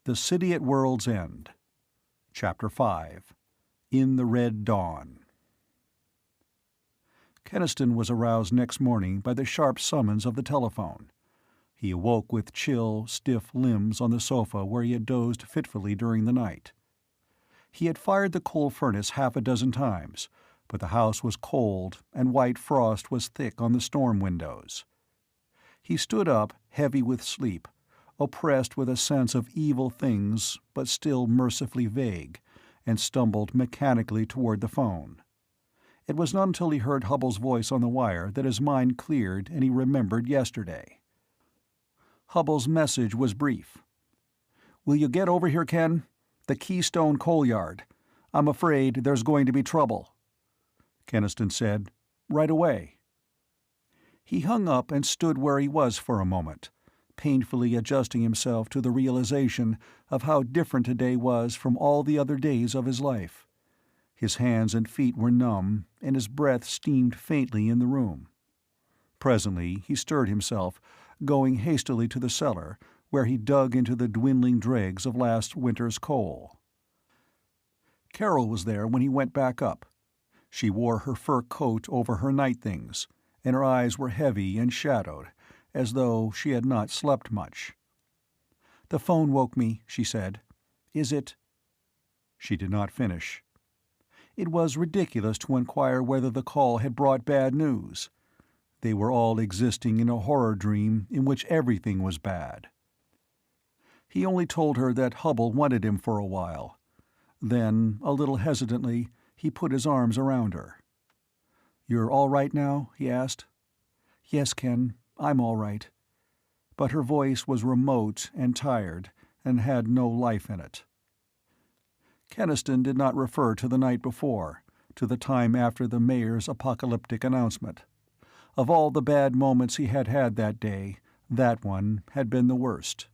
The City at World's End. Chapter 5. In the Red Dawn. Keniston was aroused next morning by the sharp summons of the telephone. He awoke with chill, stiff limbs on the sofa where he had dozed fitfully during the night. He had fired the coal furnace half a dozen times, but the house was cold and white frost was thick on the storm windows. He stood up, heavy with sleep, oppressed with a sense of evil things but still mercifully vague, and stumbled mechanically toward the phone. It was not until he heard Hubbell's voice on the wire that his mind cleared and he remembered yesterday. Hubbell's message was brief. "Will you get over here, Ken? The Keystone Coal Yard. I'm afraid there's going to be trouble." Keniston said, "Right away." He hung up and stood where he was for a moment, painfully adjusting himself to the realization of how different today was from all the other days of his life. His hands and feet were numb, and his breath steamed faintly in the room. Presently he stirred himself, going hastily to the cellar, where he dug into the dwindling dregs of last winter's coal. Carol was there when he went back up. She wore her fur coat over her night things, and her eyes were heavy and shadowed, as though she had not slept much. "The phone woke me," she said. "Is it—" She did not finish. It was ridiculous to inquire whether the call had brought bad news. They were all existing in a horror dream in which everything was bad. He only told her that Hubbell wanted him for a while. Then, a little hesitantly, he put his arms around her. "You're all right now?" he asked. "Yes, Ken, I'm all right." But her voice was remote and tired, and had no life in it. Keniston did not refer to the night before, to the time after the mayor's apocalyptic announcement. Of all the bad moments he had had that day, that one had been the worst.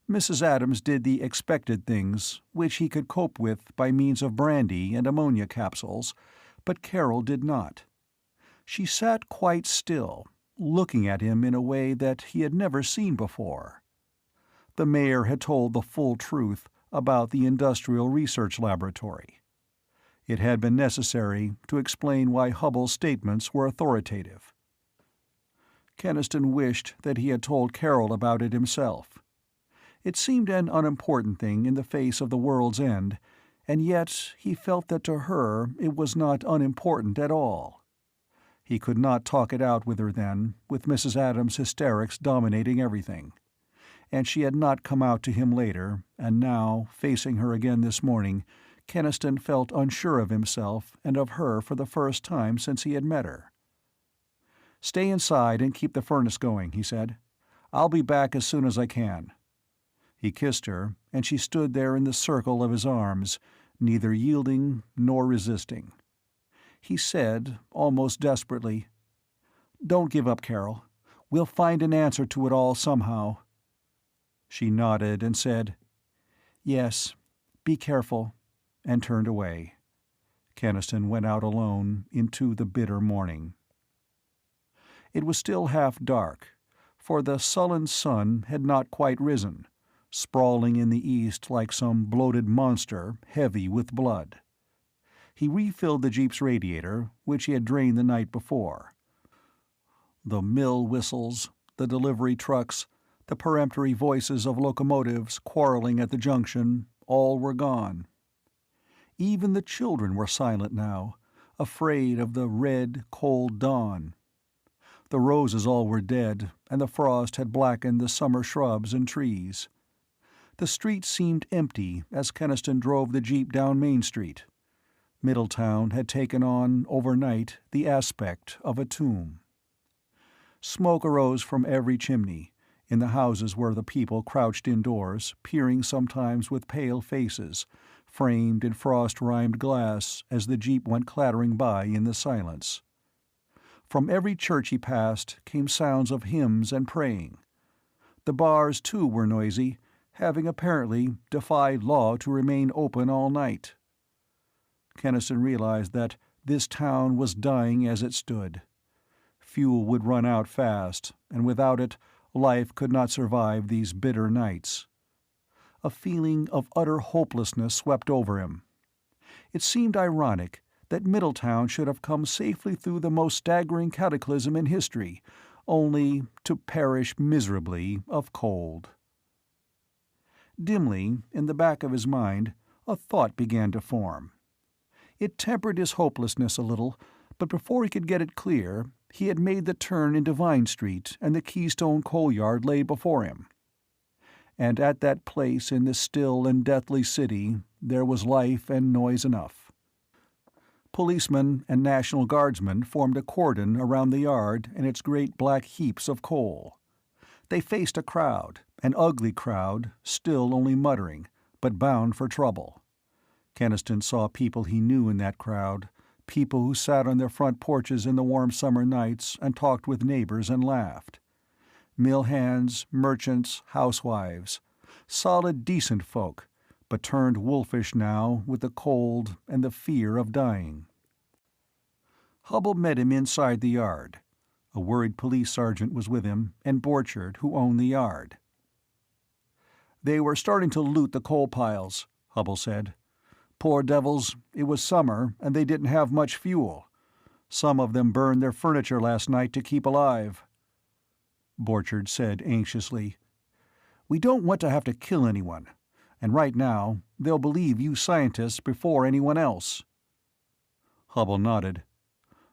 Mrs. Adams did the expected things, which he could cope with by means of brandy and ammonia capsules, but Carol did not. She sat quite still, looking at him in a way that he had never seen before. The mayor had told the full truth about the Industrial Research Laboratory. It had been necessary to explain why Hubbell's statements were authoritative. Keniston wished that he had told Carol about it himself. It seemed an unimportant thing in the face of the world's end, and yet he felt that to her it was not unimportant at all. He could not talk it out with her then, with Mrs. Adams' hysterics dominating everything. And she had not come out to him later, and now, facing her again this morning, Keniston felt unsure of himself and of her for the first time since he had met her. "Stay inside and keep the furnace going," he said. "I'll be back as soon as I can." He kissed her, and she stood there in the circle of his arms, neither yielding nor resisting. He said, almost desperately, "Don't give up, Carol. We'll find an answer to it all somehow." She nodded and said, "Yes, be careful," and turned away. Keniston went out alone into the bitter morning. It was still half dark, for the sullen sun had not quite risen, sprawling in the east like some bloated monster heavy with blood. He refilled the jeep's radiator, which he had drained the night before. The mill whistles, the delivery trucks, the peremptory voices of locomotives quarreling at the junction, all were gone. Even the children were silent now, afraid of the red, cold dawn. The roses all were dead, and the frost had blackened the summer shrubs and trees. The street seemed empty as Keniston drove the jeep down Main Street. Middletown had taken on, overnight, the aspect of a tomb. Smoke arose from every chimney, in the houses where the people crouched indoors, peering sometimes with pale faces, framed in frost-rimed glass as the jeep went clattering by in the silence. From every church he passed came sounds of hymns and praying. The bars, too, were noisy, having apparently defied law to remain open all night. Keniston realized that this town was dying as it stood. Fuel would run out fast, and without it, life could not survive these bitter nights. A feeling of utter hopelessness swept over him. It seemed ironic that Middletown should have come safely through the most staggering cataclysm in history, only to perish miserably of cold. Dimly, in the back of his mind, a thought began to form. It tempered his hopelessness a little, but before he could get it clear, he had made the turn into Vine Street, and the Keystone coal yard lay before him. And at that place in this still and deathly city there was life and noise enough. Policemen and National Guardsmen formed a cordon around the yard and its great black heaps of coal. They faced a crowd, an ugly crowd, still only muttering, but bound for trouble. Keniston saw people he knew in that crowd, people who sat on their front porches in the warm summer nights and talked with neighbors and laughed. Mill hands, merchants, housewives. Solid, decent folk, but turned wolfish now with the cold and the fear of dying. Hubble met him inside the yard. A worried police sergeant was with him, and Borchard, who owned the yard. "They were starting to loot the coal piles," Hubble said. "Poor devils, it was summer, and they didn't have much fuel. Some of them burned their furniture last night to keep alive." Borchard said anxiously, "We don't want to have to kill anyone, and right now, they'll believe you scientists before anyone else." Hubble nodded.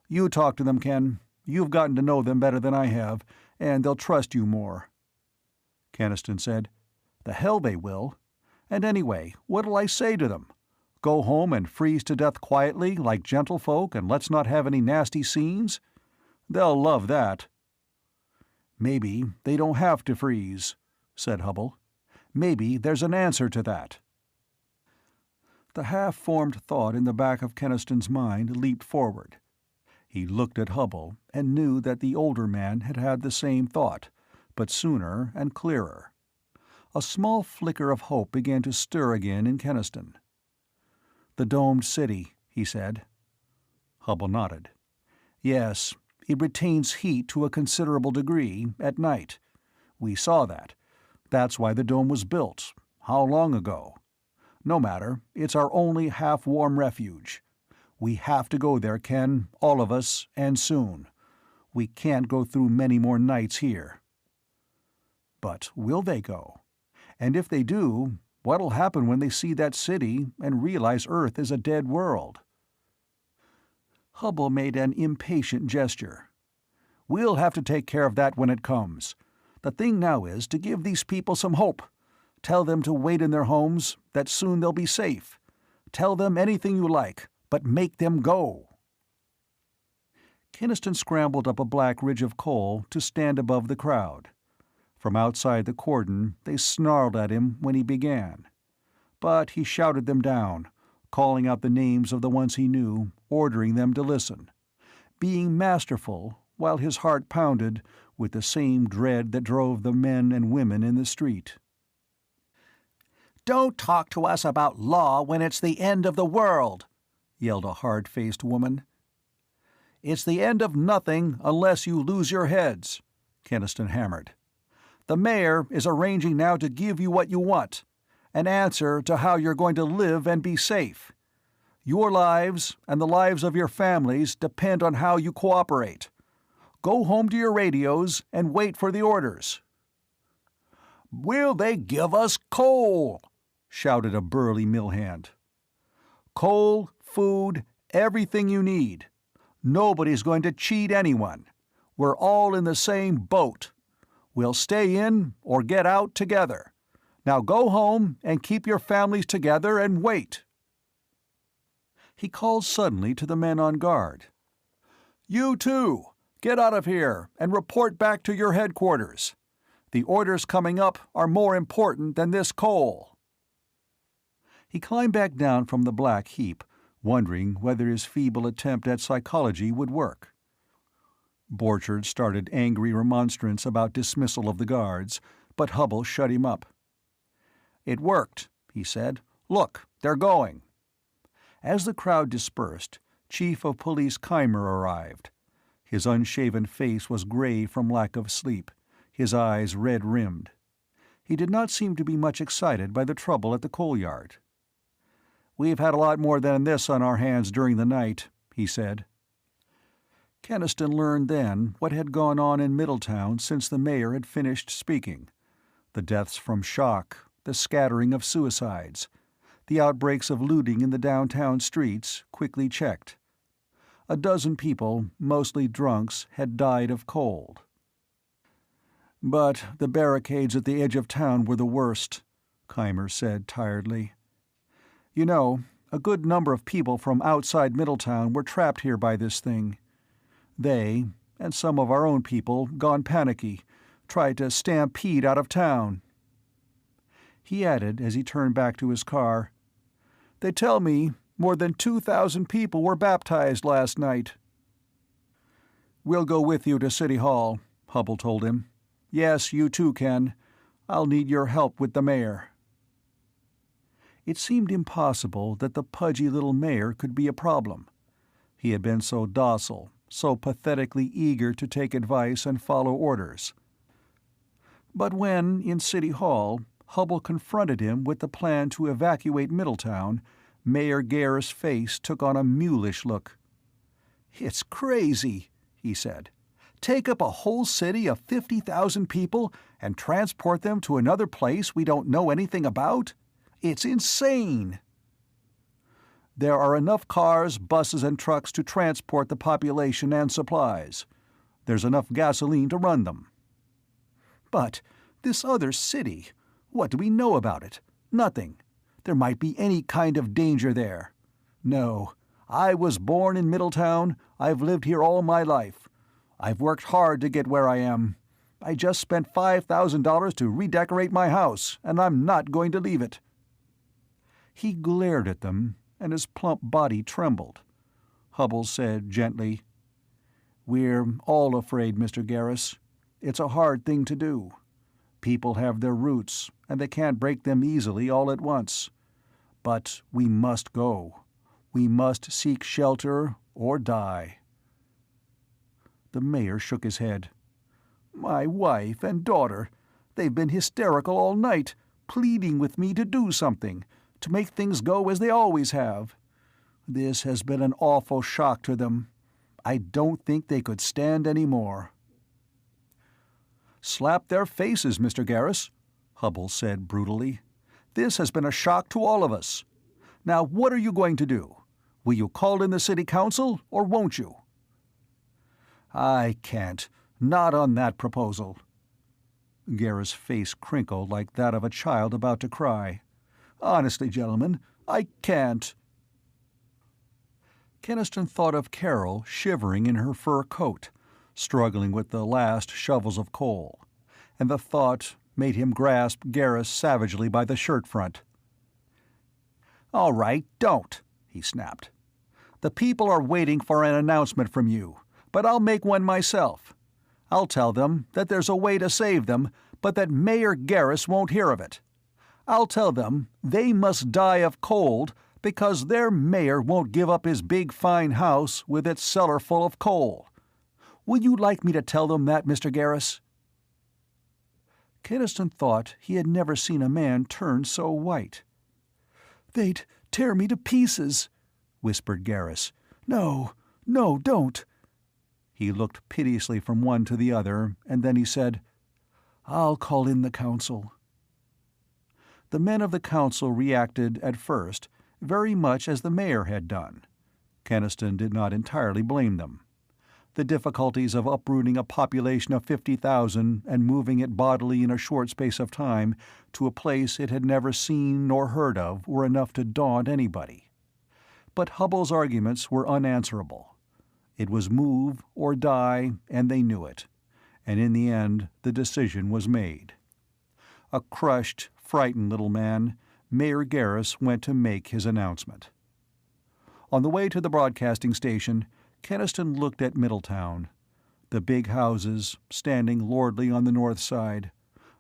"You talk to them, Ken. You've gotten to know them better than I have, and they'll trust you more." Keniston said, "The hell they will. And anyway, what'll I say to them? Go home and freeze to death quietly, like gentlefolk, and let's not have any nasty scenes? They'll love that." "Maybe they don't have to freeze," said Hubble. "Maybe there's an answer to that." The half-formed thought in the back of Keniston's mind leaped forward. He looked at Hubble and knew that the older man had had the same thought, but sooner and clearer. A small flicker of hope began to stir again in Keniston. "The domed city," he said. Hubble nodded. "Yes, it retains heat to a considerable degree, at night. We saw that. That's why the dome was built. How long ago? No matter, it's our only half-warm refuge. We have to go there, Ken, all of us, and soon. We can't go through many more nights here." "But will they go? And if they do, what'll happen when they see that city and realize Earth is a dead world?" Hubble made an impatient gesture. "We'll have to take care of that when it comes. The thing now is to give these people some hope. Tell them to wait in their homes, that soon they'll be safe. Tell them anything you like, but make them go." Keniston scrambled up a black ridge of coal to stand above the crowd. From outside the cordon they snarled at him when he began. But he shouted them down, calling out the names of the ones he knew, ordering them to listen, being masterful while his heart pounded with the same dread that drove the men and women in the street. "Don't talk to us about law when it's the end of the world," yelled a hard-faced woman. "It's the end of nothing unless you lose your heads," Keniston hammered. "The mayor is arranging now to give you what you want, an answer to how you're going to live and be safe. Your lives and the lives of your families depend on how you cooperate. Go home to your radios and wait for the orders." "Will they give us coal?" shouted a burly mill hand. "Coal, food, everything you need. Nobody's going to cheat anyone. We're all in the same boat. We'll stay in or get out together. Now go home and keep your families together and wait." He called suddenly to the men on guard. "You too, get out of here and report back to your headquarters. The orders coming up are more important than this coal." He climbed back down from the black heap, wondering whether his feeble attempt at psychology would work. Borchard started angry remonstrance about dismissal of the guards, but Hubble shut him up. "It worked," he said. "Look, they're going." As the crowd dispersed, Chief of Police Keimer arrived. His unshaven face was gray from lack of sleep, his eyes red-rimmed. He did not seem to be much excited by the trouble at the coal yard. "We've had a lot more than this on our hands during the night," he said. Keniston learned then what had gone on in Middletown since the mayor had finished speaking. The deaths from shock, the scattering of suicides, the outbreaks of looting in the downtown streets, quickly checked. A dozen people, mostly drunks, had died of cold. "But the barricades at the edge of town were the worst," Keimer said tiredly. "You know, a good number of people from outside Middletown were trapped here by this thing. They, and some of our own people, gone panicky, tried to stampede out of town." He added as he turned back to his car, "They tell me more than 2,000 people were baptized last night." "We'll go with you to City Hall," Hubble told him. "Yes, you too, Ken. I'll need your help with the mayor." It seemed impossible that the pudgy little mayor could be a problem. He had been so docile, so pathetically eager to take advice and follow orders. But when, in City Hall, Hubble confronted him with the plan to evacuate Middletown, Mayor Garris' face took on a mulish look. "It's crazy," he said. "Take up a whole city of 50,000 people and transport them to another place we don't know anything about? It's insane." "There are enough cars, buses, and trucks to transport the population and supplies. There's enough gasoline to run them." "But this other city, what do we know about it? Nothing. There might be any kind of danger there. No, I was born in Middletown. I've lived here all my life. I've worked hard to get where I am. I just spent $5,000 to redecorate my house, and I'm not going to leave it." He glared at them, and his plump body trembled. Hubble said gently, "We're all afraid, Mr. Garris. It's a hard thing to do. People have their roots, and they can't break them easily all at once. But we must go. We must seek shelter or die." The mayor shook his head. "My wife and daughter, they've been hysterical all night, pleading with me to do something, to make things go as they always have. This has been an awful shock to them. I don't think they could stand any more." "Slap their faces, Mr. Garris," Hubble said brutally. "This has been a shock to all of us. Now what are you going to do? Will you call in the city council, or won't you?" "I can't. Not on that proposal." Garris' face crinkled like that of a child about to cry. "Honestly, gentlemen, I can't." Keniston thought of Carol shivering in her fur coat, struggling with the last shovels of coal, and the thought made him grasp Garris savagely by the shirt front. "All right, don't," he snapped. "The people are waiting for an announcement from you, but I'll make one myself. I'll tell them that there's a way to save them, but that Mayor Garris won't hear of it. I'll tell them they must die of cold because their mayor won't give up his big fine house with its cellar full of coal. Would you like me to tell them that, Mr. Garris?" Keniston thought he had never seen a man turn so white. "They'd tear me to pieces," whispered Garris. "No, no, don't." He looked piteously from one to the other, and then he said, "I'll call in the council." The men of the council reacted, at first, very much as the mayor had done. Keniston did not entirely blame them. The difficulties of uprooting a population of 50,000 and moving it bodily in a short space of time to a place it had never seen nor heard of were enough to daunt anybody. But Hubble's arguments were unanswerable. It was move or die, and they knew it. And in the end, the decision was made. A crushed, frightened little man, Mayor Garris went to make his announcement. On the way to the broadcasting station, Keniston looked at Middletown. The big houses, standing lordly on the north side.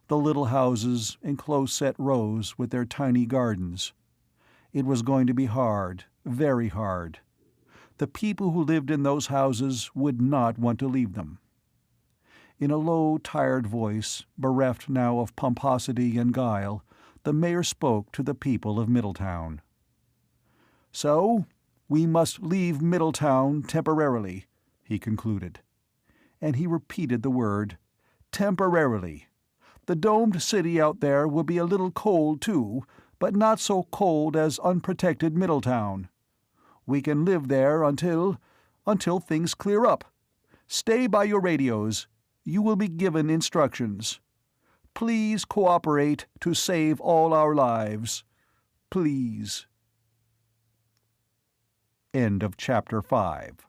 The little houses in close-set rows with their tiny gardens. It was going to be hard, very hard. The people who lived in those houses would not want to leave them. In a low, tired voice, bereft now of pomposity and guile, the mayor spoke to the people of Middletown. "So, we must leave Middletown temporarily," he concluded. And he repeated the word, temporarily. The domed city out there will be a little cold, too, but not so cold as unprotected Middletown. We can live there until things clear up. Stay by your radios. You will be given instructions. Please cooperate to save all our lives. Please. End of Chapter 5.